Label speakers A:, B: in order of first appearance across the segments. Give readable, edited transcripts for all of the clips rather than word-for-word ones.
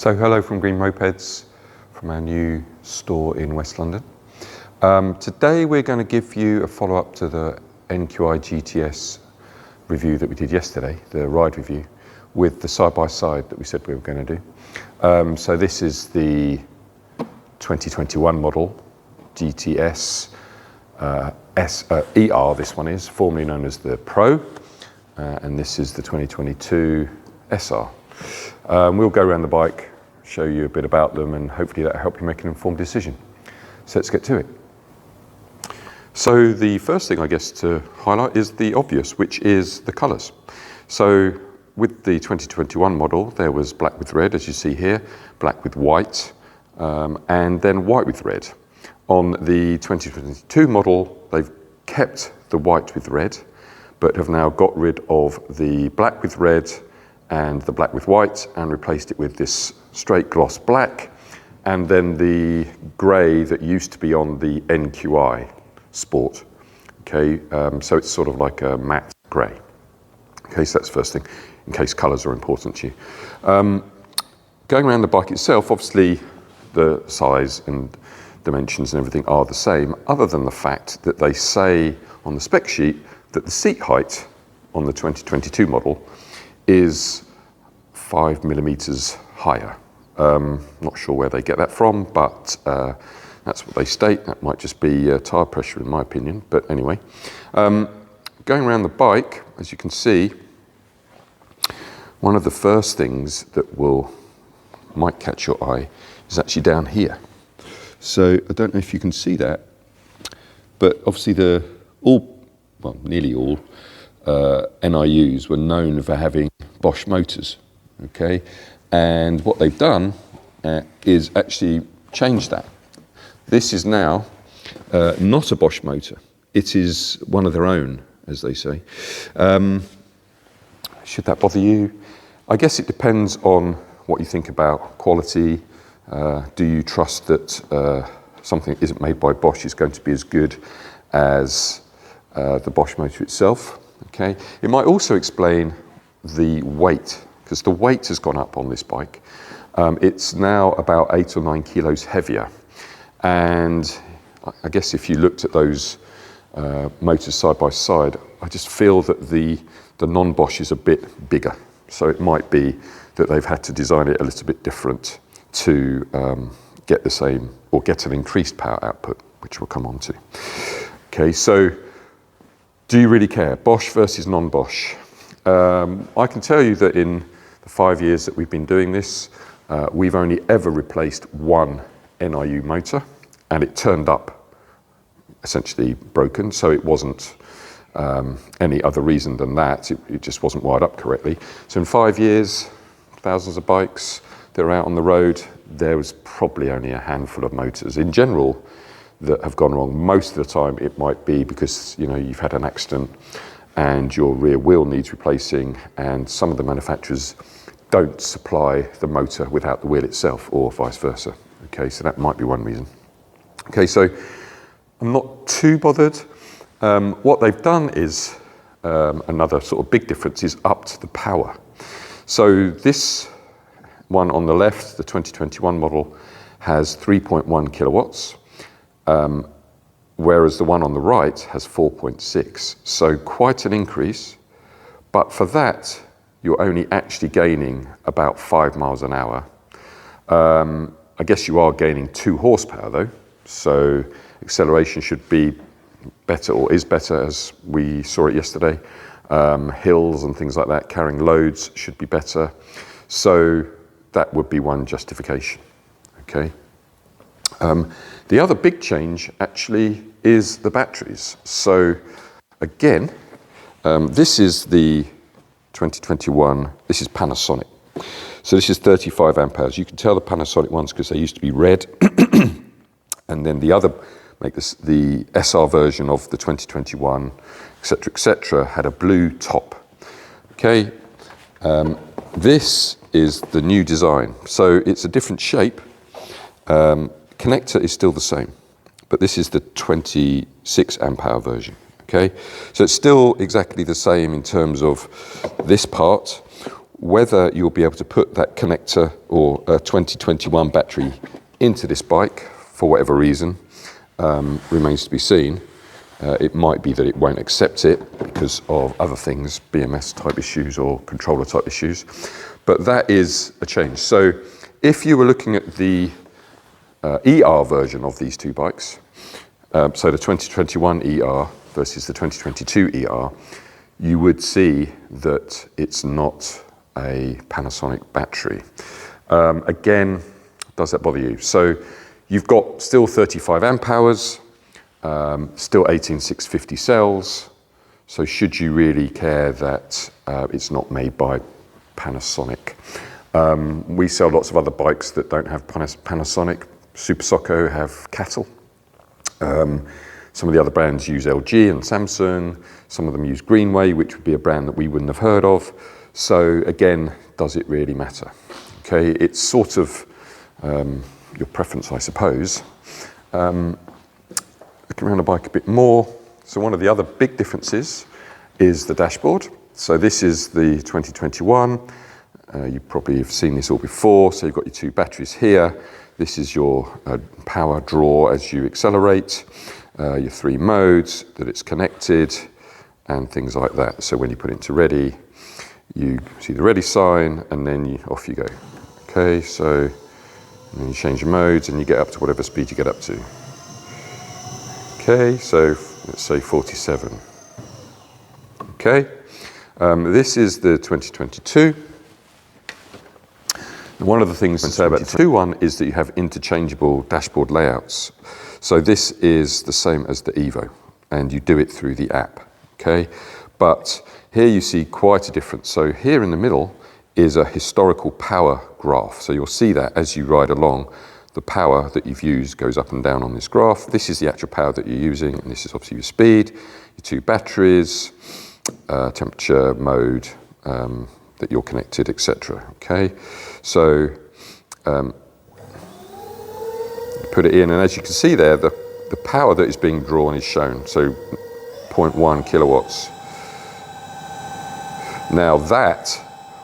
A: So hello from Green-Mopeds, from our new store in West London. Today we're going to give you a follow-up to the NQiGTS review that we did yesterday, the ride review, with the side-by-side that we said we were going to do. So this is the 2021 model, GTS SR, this one is, formerly known as the Pro, and this is the 2022 SR. We'll go around the bike, show you a bit about them, and hopefully that'll help you make an informed decision. So let's get to it. So the first thing I guess to highlight is the obvious, which is the colours. So with the 2021 model, there was black with red, as you see here, black with white, and then white with red. On the 2022 model, they've kept the white with red, but have now got rid of the black with red and the black with white and replaced it with this straight gloss black, and then the grey that used to be on the NQi Sport. Okay, so it's sort of like a matte grey. Okay, so that's the first thing, in case colours are important to you. Going around the bike itself, obviously the size and dimensions and everything are the same, other than the fact that they say on the spec sheet that the seat height on the 2022 model is 5mm higher. Not sure where they get that from, but that's what they state. That might just be tyre pressure in my opinion, but anyway. Going around the bike, as you can see, one of the first things that might catch your eye is actually down here. So I don't know if you can see that, but obviously nearly all NIUs were known for having Bosch motors, okay? And what they've done is actually changed that. This is now not a Bosch motor. It is one of their own, as they say. Should that bother you? I guess it depends on what you think about quality. Do you trust that something that isn't made by Bosch is going to be as good as the Bosch motor itself? Okay. It might also explain the weight, because the weight has gone up on this bike. It's now about 8 or 9 kilos heavier. And I guess if you looked at those motors side by side, I just feel that the non-Bosch is a bit bigger. So it might be that they've had to design it a little bit different to get the same, or get an increased power output, which we'll come on to. Okay, so do you really care? Bosch versus non-Bosch. I can tell you that in the 5 years that we've been doing this, we've only ever replaced one NIU motor, and it turned up essentially broken, so it wasn't any other reason than that. It just wasn't wired up correctly. So in 5 years, thousands of bikes that are out on the road, there was probably only a handful of motors in general that have gone wrong. Most of the time it might be because you've had an accident and your rear wheel needs replacing, and some of the manufacturers don't supply the motor without the wheel itself, or vice versa. Okay, so that might be one reason. Okay, so I'm not too bothered. What they've done is, another sort of big difference is upped the power. So this one on the left, the 2021 model, has 3.1 kilowatts, whereas the one on the right has 4.6. So quite an increase, but for that, you're only actually gaining about 5 miles an hour. I guess you are gaining 2 horsepower though, so acceleration should be better, or is better, as we saw it yesterday. Hills and things like that, carrying loads should be better. So that would be one justification, okay? The other big change actually is the batteries. So again, this is the 2021, this is Panasonic. So this is 35 amp hours. You can tell the Panasonic ones because they used to be red. And then the other, the SR version of the 2021, et cetera, had a blue top. Okay, this is the new design. So it's a different shape. Connector is still the same, but this is the 26 amp hour version. Okay, so it's still exactly the same in terms of this part. Whether you'll be able to put that connector or a 2021 battery into this bike for whatever reason remains to be seen. It might be that it won't accept it because of other things, BMS type issues or controller type issues, but that is a change. So if you were looking at the ER version of these two bikes, so the 2021 ER versus the 2022 ER, you would see that it's not a Panasonic battery. Again, does that bother you? So you've got still 35 amp hours, still 18650 cells. So should you really care that it's not made by Panasonic? We sell lots of other bikes that don't have Panasonic. Super Socko have Cattle. Some of the other brands use LG and Samsung. Some of them use Greenway, which would be a brand that we wouldn't have heard of. So again, does it really matter? Okay, it's sort of your preference, I suppose. Looking around the bike a bit more. So one of the other big differences is the dashboard. So this is the 2021. You probably have seen this all before. So you've got your two batteries here. This is your power draw as you accelerate, your three modes that it's connected, and things like that. So when you put it into ready, you see the ready sign, and then off you go. Okay, so and then you change your modes, and you get up to whatever speed you get up to. Okay, so let's say 47. Okay, this is the 2022. One of the things to say about the 2021 is that you have interchangeable dashboard layouts. So this is the same as the Evo, and you do it through the app, okay? But here you see quite a difference. So here in the middle is a historical power graph. So you'll see that as you ride along, the power that you've used goes up and down on this graph. This is the actual power that you're using, and this is obviously your speed, your two batteries, temperature, mode, that you're connected, etc. Okay, so put it in, and as you can see there, the power that is being drawn is shown. So 0.1 kilowatts. Now that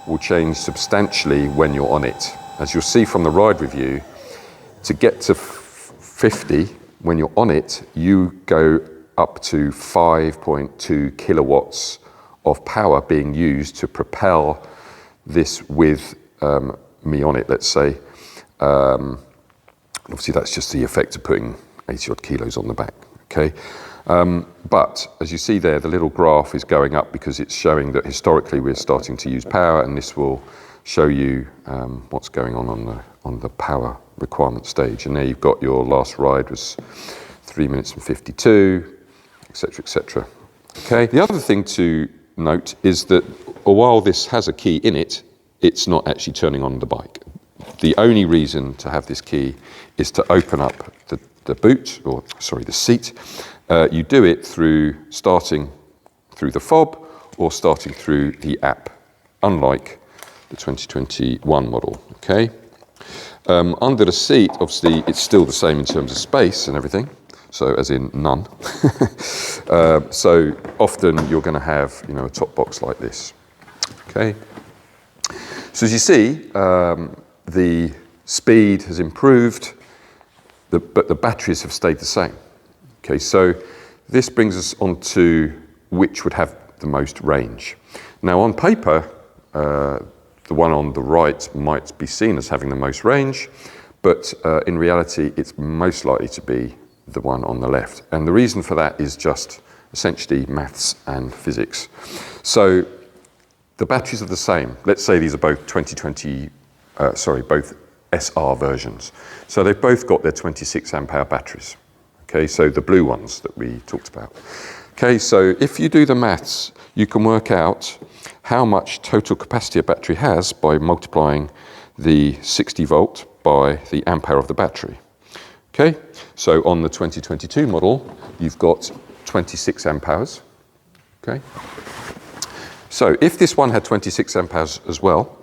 A: will change substantially when you're on it. As you'll see from the ride review, to get to 50, when you're on it, you go up to 5.2 kilowatts of power being used to propel this with me on it, let's say. Obviously that's just the effect of putting 80 odd kilos on the back, okay? But as you see there, the little graph is going up because it's showing that historically we're starting to use power, and this will show you what's going on the power requirement stage. And there you've got your last ride was 3 minutes and 52, etc., etc. Okay. The other thing to note is that while this has a key in it, it's not actually turning on the bike. The only reason to have this key is to open up the boot, or sorry, the seat. You do it through starting through the fob or starting through the app, unlike the 2021 model, okay? Under the seat, obviously, it's still the same in terms of space and everything, so as in none. So often you're going to have, a top box like this, okay? So as you see, the speed has improved, but the batteries have stayed the same. Okay, so this brings us on to which would have the most range. Now on paper, the one on the right might be seen as having the most range, but in reality, it's most likely to be the one on the left. And the reason for that is just essentially maths and physics. So the batteries are the same. Let's say these are both both SR versions. So they've both got their 26 amp hour batteries. Okay, so the blue ones that we talked about. Okay, so if you do the maths, you can work out how much total capacity a battery has by multiplying the 60 volt by the amp hour of the battery. Okay, so on the 2022 model, you've got 26 amp hours. Okay, so if this one had 26 amp hours as well,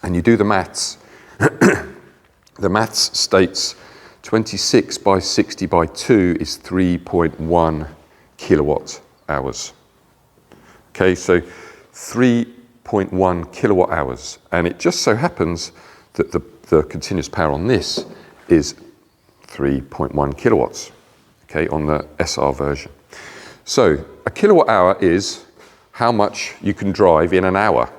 A: and you do the maths, the maths states 26 by 60 by 2 is 3.1 kilowatt hours. Okay, so 3 3.1 kilowatt hours. And it just so happens that the continuous power on this is 3.1 kilowatts, okay, on the SR version. So a kilowatt hour is how much you can drive in an hour.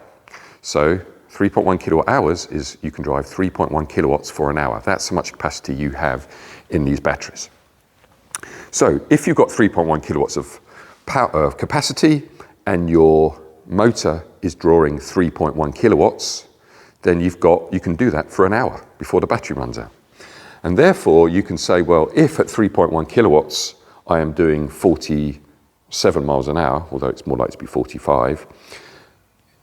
A: So 3.1 kilowatt hours is you can drive 3.1 kilowatts for an hour. That's how much capacity you have in these batteries. So if you've got 3.1 kilowatts of power, capacity, and your motor is drawing 3.1 kilowatts, then you can do that for an hour before the battery runs out. And therefore you can say, well, if at 3.1 kilowatts I am doing 47 miles an hour, although it's more likely to be 45,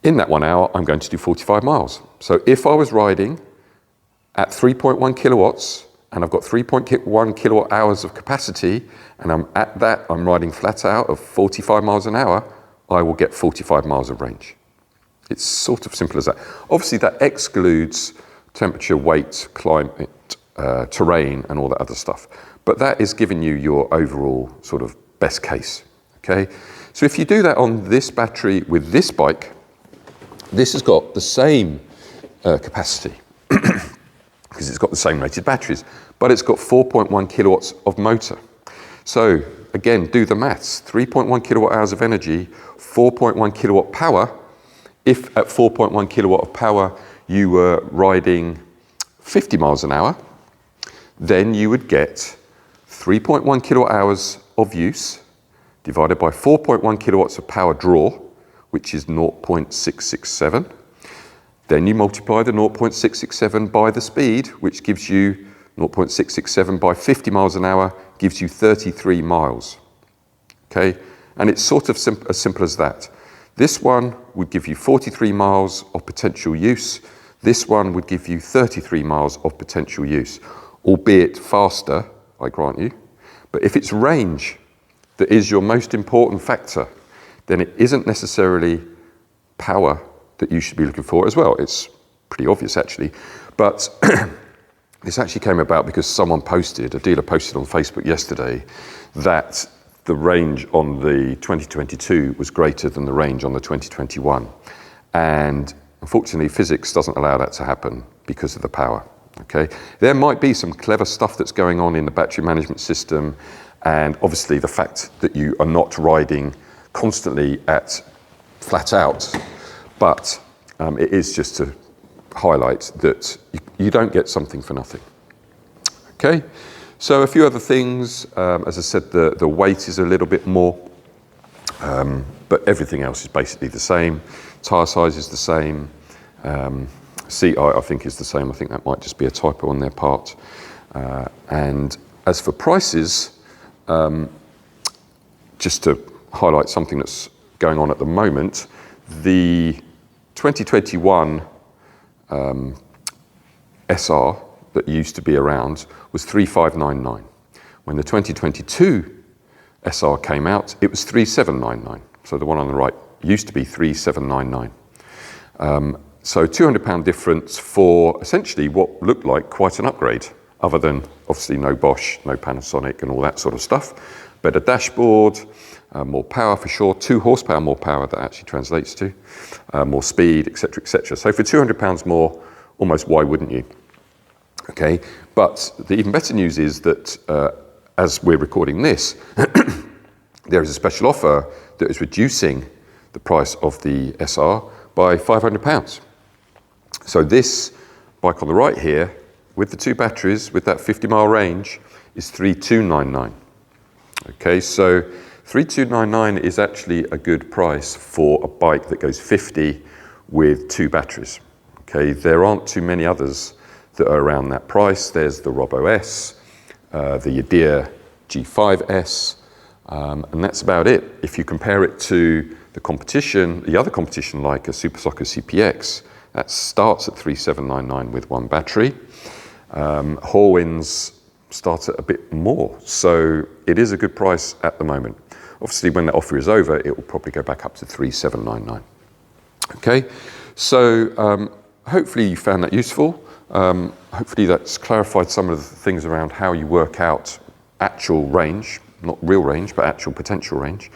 A: in that 1 hour I'm going to do 45 miles. So if I was riding at 3.1 kilowatts and I've got 3.1 kilowatt hours of capacity and I'm riding flat out of 45 miles an hour, I will get 45 miles of range. It's sort of simple as that. Obviously that excludes temperature, weight, climate, terrain and all that other stuff. But that is giving you your overall sort of best case, okay? So if you do that on this battery with this bike, this has got the same capacity because it's got the same rated batteries, but it's got 4.1 kilowatts of motor. So again, do the maths, 3.1 kilowatt hours of energy, 4.1 kilowatt power. If at 4.1 kilowatt of power you were riding 50 miles an hour, then you would get 3.1 kilowatt hours of use divided by 4.1 kilowatts of power draw, which is 0.667. Then you multiply the 0.667 by the speed, which gives you 0.667 by 50 miles an hour, gives you 33 miles. Okay, and it's sort of as simple as that. This one would give you 43 miles of potential use. This one would give you 33 miles of potential use, albeit faster, I grant you. But if it's range that is your most important factor, then it isn't necessarily power that you should be looking for as well. It's pretty obvious actually. But this actually came about because a dealer posted on Facebook yesterday that the range on the 2022 was greater than the range on the 2021. And unfortunately, physics doesn't allow that to happen because of the power, okay? There might be some clever stuff that's going on in the battery management system, and obviously the fact that you are not riding constantly at flat out, but it is just to highlight that you don't get something for nothing, okay? So a few other things, as I said, the weight is a little bit more, but everything else is basically the same. Tyre size is the same. Seat height, I think, is the same. I think that might just be a typo on their part. And as for prices, just to highlight something that's going on at the moment, the 2021 SR that used to be around was 3,599. When the 2022 SR came out, it was 3,799. So the one on the right used to be 3,799. So £200 difference for essentially what looked like quite an upgrade, other than obviously no Bosch, no Panasonic and all that sort of stuff. Better dashboard, more power for sure, 2 horsepower more power that actually translates to, more speed, etc., etc. So for £200 more, almost why wouldn't you? Okay, but the even better news is that as we're recording this, there is a special offer that is reducing the price of the SR by £500. So this bike on the right here, with the 2 batteries, with that 50-mile range, is 3,299. Okay, so 3,299 is actually a good price for a bike that goes 50 with 2 batteries. Okay, there aren't too many others that are around that price. There's the Robo S, the Yadeer G5S, and that's about it. If you compare it to the competition, the other competition like a Super Soccer CPX, that starts at 3,799 with 1 battery. Horwins start at a bit more, so it is a good price at the moment. Obviously, when that offer is over, it will probably go back up to 3,799. Okay, so hopefully you found that useful. Hopefully that's clarified some of the things around how you work out actual range, not real range, but actual potential range.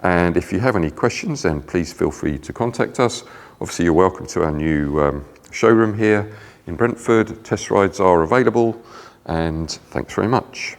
A: And if you have any questions, then please feel free to contact us. Obviously, you're welcome to our new showroom here in Brentford. Test rides are available, and thanks very much.